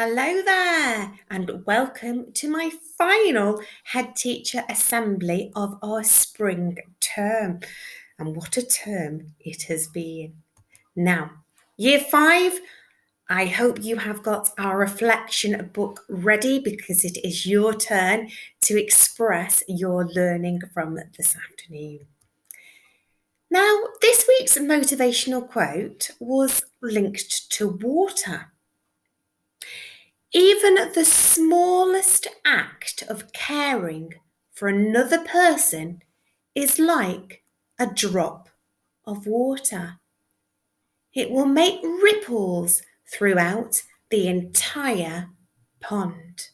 Hello there, and welcome to my final head teacher assembly of our spring term. And what a term it has been. Now, year 5, I hope you have got our reflection book ready because it is your turn to express your learning from this afternoon. Now, this week's motivational quote was linked to water. Even the smallest act of caring for another person is like a drop of water. It will make ripples throughout the entire pond.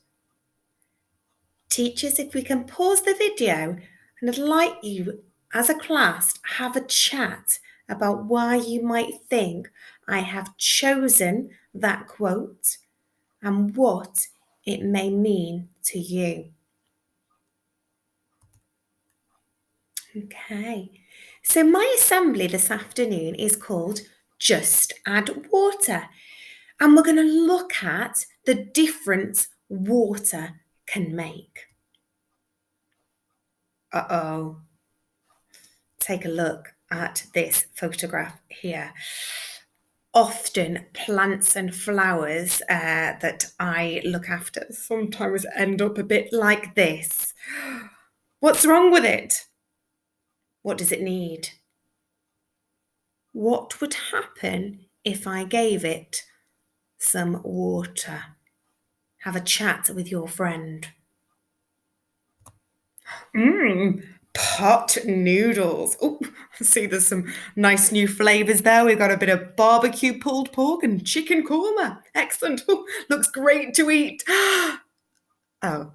Teachers, if we can pause the video, and I'd like you as a class to have a chat about why you might think I have chosen that quote and what it may mean to you. Okay, so my assembly this afternoon is called Just Add Water, and we're going to look at the difference water can make. Take a look at this photograph here. Often plants and flowers that I look after sometimes end up a bit like this. What's wrong with it? What does it need? What would happen if I gave it some water? Have a chat with your friend. Pot noodles. Oh, see, there's some nice new flavours there. We've got a bit of barbecue pulled pork and chicken korma. Excellent. Oh, looks great to eat. Oh,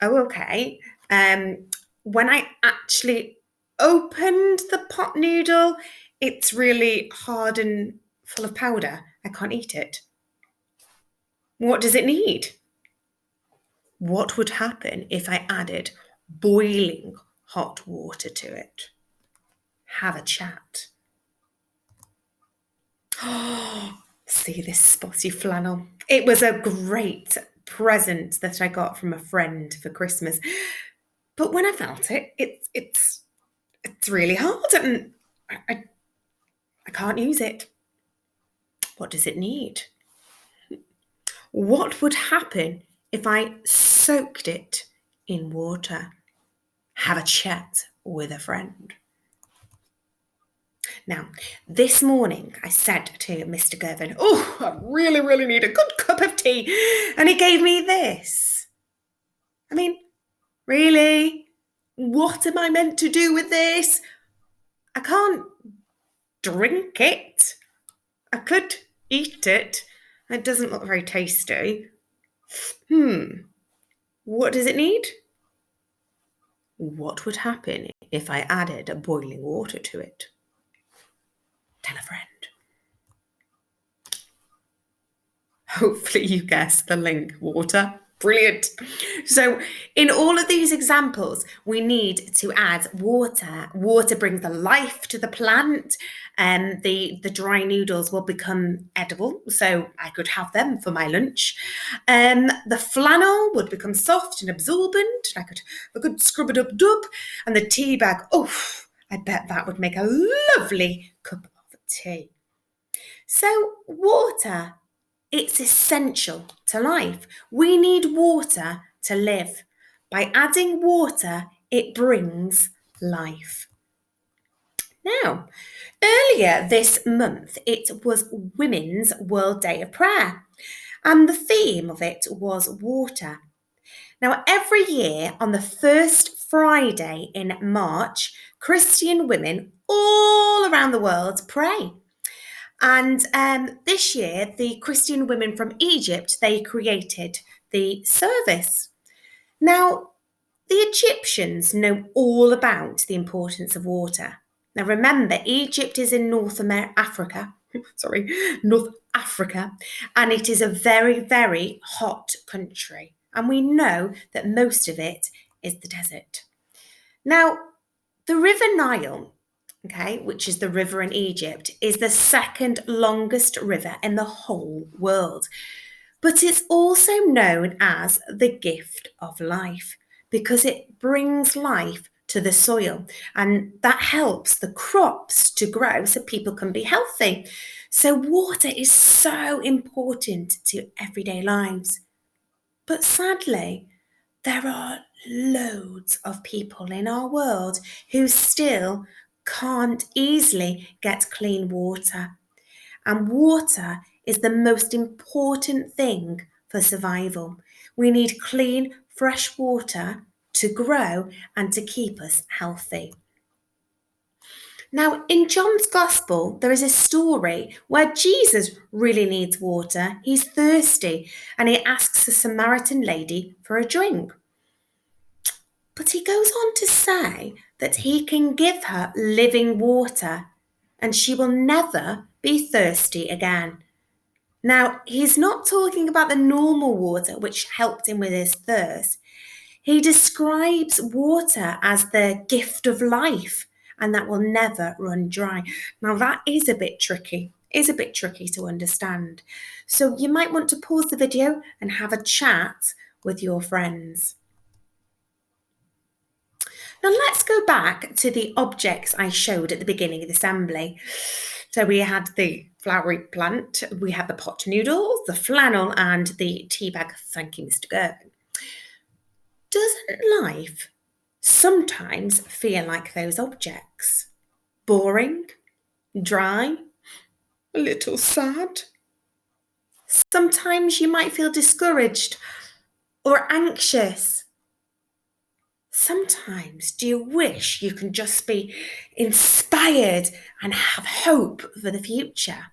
okay. When I actually opened the pot noodle, it's really hard and full of powder. I can't eat it. What does it need? What would happen if I added boiling hot water to it? Have a chat. Oh, see this spotty flannel? It was a great present that I got from a friend for Christmas. But when I felt it, it's really hard and I can't use it. What does it need? What would happen if I soaked it in water? Have a chat with a friend. Now, this morning I said to Mr. Gervin, I really need a good cup of tea. And he gave me this. I mean, really? What am I meant to do with this? I can't drink it. I could eat it. It doesn't look very tasty. What does it need? What would happen if I added boiling water to it? Tell a friend. Hopefully you guessed the link, water. Brilliant. So in all of these examples, we need to add water. Water brings the life to the plant, and the dry noodles will become edible, so I could have them for my lunch. The flannel would become soft and absorbent, and I could have a good scrub-a-dub-dub, and the tea bag, I bet that would make a lovely cup of tea. So water, it's essential to life. We need water to live. By adding water, it brings life. Now, earlier this month, it was Women's World Day of Prayer, and the theme of it was water. Now, every year on the first Friday in March, Christian women all around the world pray. And this year, the Christian women from Egypt, they created the service. Now, the Egyptians know all about the importance of water. Now, remember, Egypt is in North Africa, and it is a very, very hot country. And we know that most of it is the desert. Now, the River Nile, which is the river in Egypt, is the second longest river in the whole world. But it's also known as the gift of life because it brings life to the soil and that helps the crops to grow so people can be healthy. So, water is so important to everyday lives. But sadly, there are loads of people in our world who still can't easily get clean water. And water is the most important thing for survival. We need clean, fresh water to grow and to keep us healthy. Now, in John's Gospel, there is a story where Jesus really needs water. He's thirsty and he asks a Samaritan lady for a drink. But he goes on to say that he can give her living water and she will never be thirsty again. Now, he's not talking about the normal water which helped him with his thirst. He describes water as the gift of life and that will never run dry. Now, that is a bit tricky. Is a bit tricky to understand. So you might want to pause the video and have a chat with your friends. Now let's go back to the objects I showed at the beginning of the assembly. So we had the flowery plant, we had the pot noodles, the flannel and the tea bag. Thank you, Mr. Gervin. Doesn't life sometimes feel like those objects? Boring, dry, a little sad? Sometimes you might feel discouraged or anxious. Sometimes do you wish you can just be inspired and have hope for the future?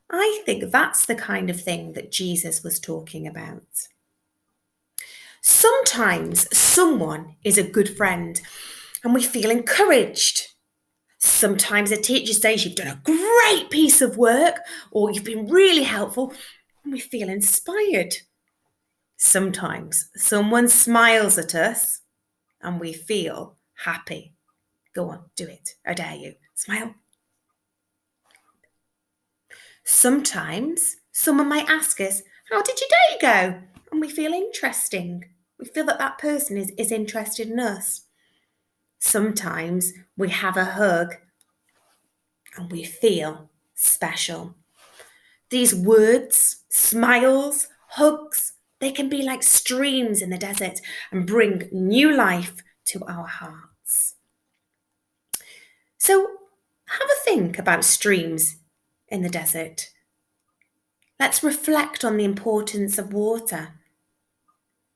I think that's the kind of thing that Jesus was talking about. Sometimes someone is a good friend and we feel encouraged. Sometimes a teacher says you've done a great piece of work or you've been really helpful and we feel inspired. Sometimes someone smiles at us and we feel happy. Go on, do it. I dare you. Smile. Sometimes someone might ask us, how did your day go? And we feel interesting. We feel that that person is interested in us. Sometimes we have a hug and we feel special. These words, smiles, hugs, they can be like streams in the desert and bring new life to our hearts. So have a think about streams in the desert. Let's reflect on the importance of water.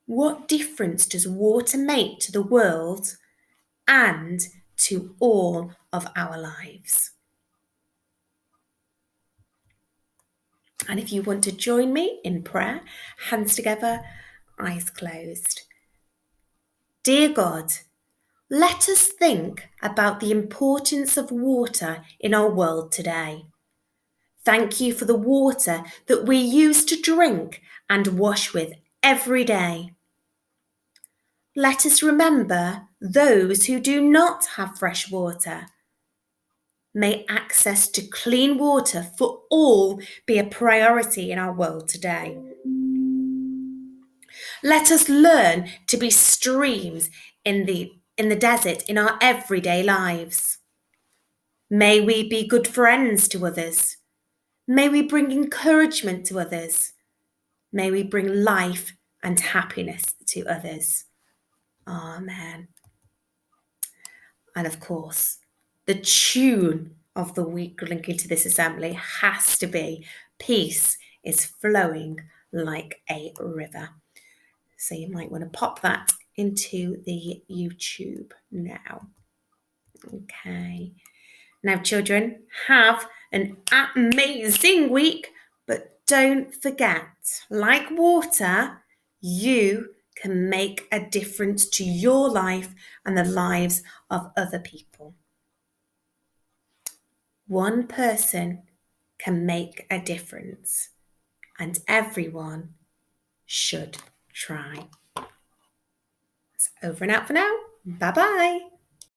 What difference does water make to the world and to all of our lives? And if you want to join me in prayer, hands together, eyes closed. Dear God, let us think about the importance of water in our world today. Thank you for the water that we use to drink and wash with every day. Let us remember those who do not have fresh water. May access to clean water for all be a priority in our world today. Let us learn to be streams in the desert in our everyday lives. May we be good friends to others. May we bring encouragement to others. May we bring life and happiness to others. Amen. And of course, the tune of the week linking to this assembly has to be Peace is Flowing Like a River. So you might want to pop that into the YouTube now. Okay. Now, children, have an amazing week, but don't forget, like water, you can make a difference to your life and the lives of other people. One person can make a difference, and everyone should try. That's over and out for now. Bye-bye.